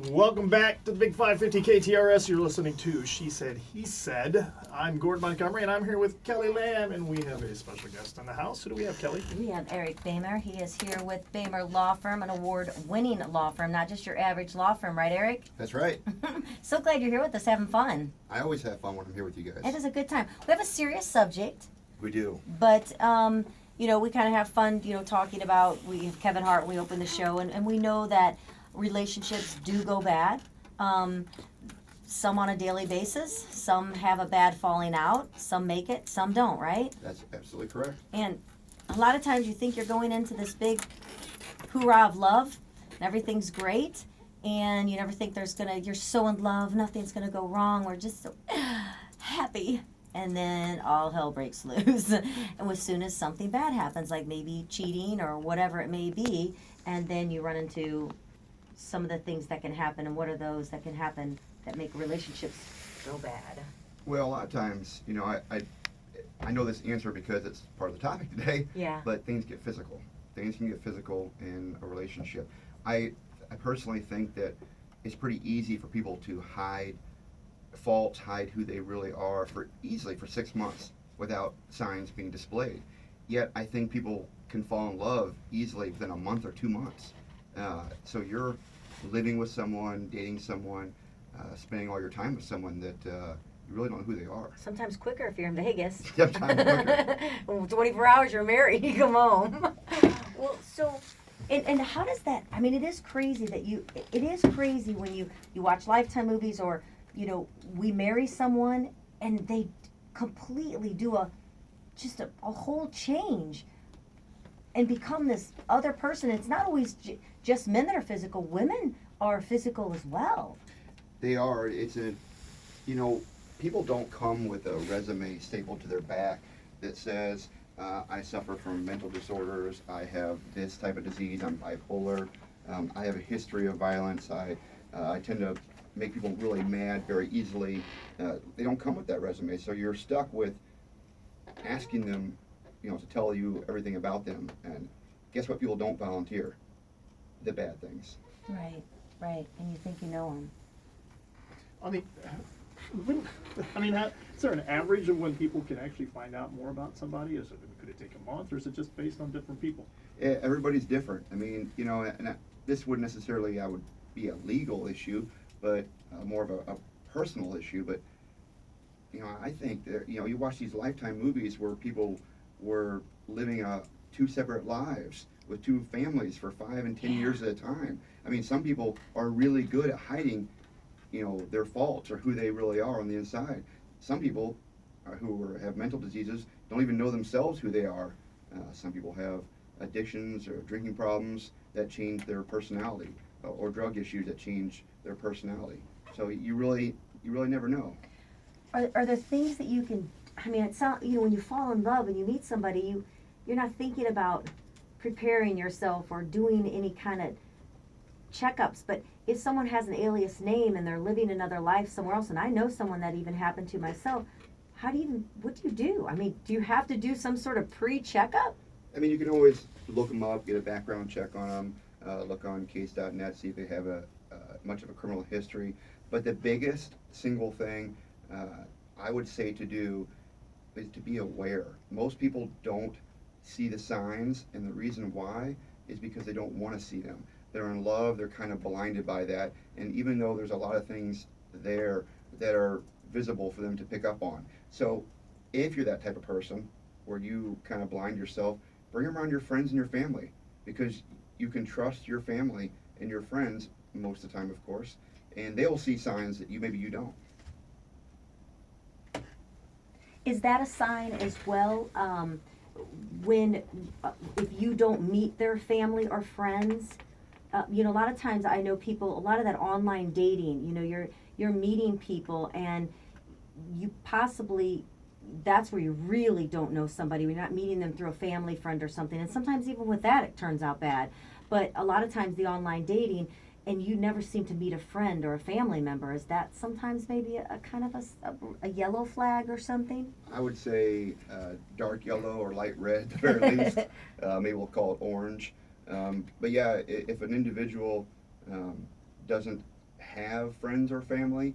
Welcome back to the Big 550 KTRS. You're listening to She Said, He Said. I'm Gordon Montgomery, and I'm here with Kelley Lamm, and we have a special guest in the house. Who do we have, Kelley? We have Eric Boehmer. He is here with Boehmer Law Firm, an award-winning law firm, not just your average law firm, right, Eric? That's right. So glad you're here with us, having fun. I always have fun when I'm here with you guys. It is a good time. We have a serious subject, We do. but we kind of have fun, talking about. We have Kevin Hart. We open the show, and we know that relationships do go bad. Some on a daily basis. Some have a bad falling out. Some make it. Some don't. Right? That's absolutely correct. And a lot of times you think you're going into this big hoorah of love, and everything's great, and you never think you're so in love, nothing's gonna go wrong. We're just so happy. And then all hell breaks loose. And as soon as something bad happens, like maybe cheating or whatever it may be, and then you run into some of the things that can happen. And what are those that can happen that make relationships go bad? Well, a lot of times, I know this answer because it's part of the topic today. Yeah. But things get physical. Things can get physical in a relationship. I personally think that it's pretty easy for people to hide faults, hide who they really are easily for 6 months without signs being displayed. Yet I think people can fall in love easily within a month or 2 months. So you're living with someone, dating someone, spending all your time with someone that you really don't know who they are. Sometimes quicker if you're in Vegas. Sometimes quicker. Well, 24 hours you're married, you come home. Well, so, and how does that, it is crazy that it is crazy when you watch Lifetime movies or, we marry someone and they completely do a whole change and become this other person. It's not always just men that are physical. Women are physical as well. They are. People don't come with a resume stapled to their back that says, I suffer from mental disorders, I have this type of disease, I'm bipolar, I have a history of violence, I tend to make people really mad very easily. They don't come with that resume, so you're stuck with asking them, to tell you everything about them. And guess what? People don't volunteer. The bad things. Right. And you think you know them. Is there an average of when people can actually find out more about somebody? Could it take a month, or is it just based on different people? Everybody's different. This wouldn't necessarily, be a legal issue, but more of a personal issue. But I think that you watch these Lifetime movies where people were living two separate lives with two families for 5 and 10 years at a time. Some people are really good at hiding, their faults or who they really are on the inside. Some people who have mental diseases don't even know themselves who they are. Some people have addictions or drinking problems that change their personality, or drug issues that change their personality. So you really never know. Are there things that you can? It's not, when you fall in love and you meet somebody, you're not thinking about preparing yourself or doing any kind of checkups. But if someone has an alias name and they're living another life somewhere else, and I know someone that even happened to myself, what do you do? Do you have to do some sort of pre-checkup? You can always look them up, get a background check on them, look on case.net, see if they have much of a criminal history. But the biggest single thing I would say to do is to be aware. Most people don't see the signs, and the reason why is because they don't want to see them. They're in love, they're kind of blinded by that, and even though there's a lot of things there that are visible for them to pick up on. So if you're that type of person where you kind of blind yourself, bring them around your friends and your family, because you can trust your family and your friends most of the time, of course, and they'll see signs that maybe you don't. Is that a sign as well, when if you don't meet their family or friends? A lot of times I know people, a lot of that online dating, you're meeting people and you possibly, that's where you really don't know somebody. You're not meeting them through a family friend or something. And sometimes even with that, it turns out bad. But a lot of times the online dating, and you never seem to meet a friend or a family member, is that sometimes maybe a kind of a yellow flag or something? I would say dark yellow or light red at the very least. Maybe we'll call it orange. But yeah, if an individual doesn't have friends or family,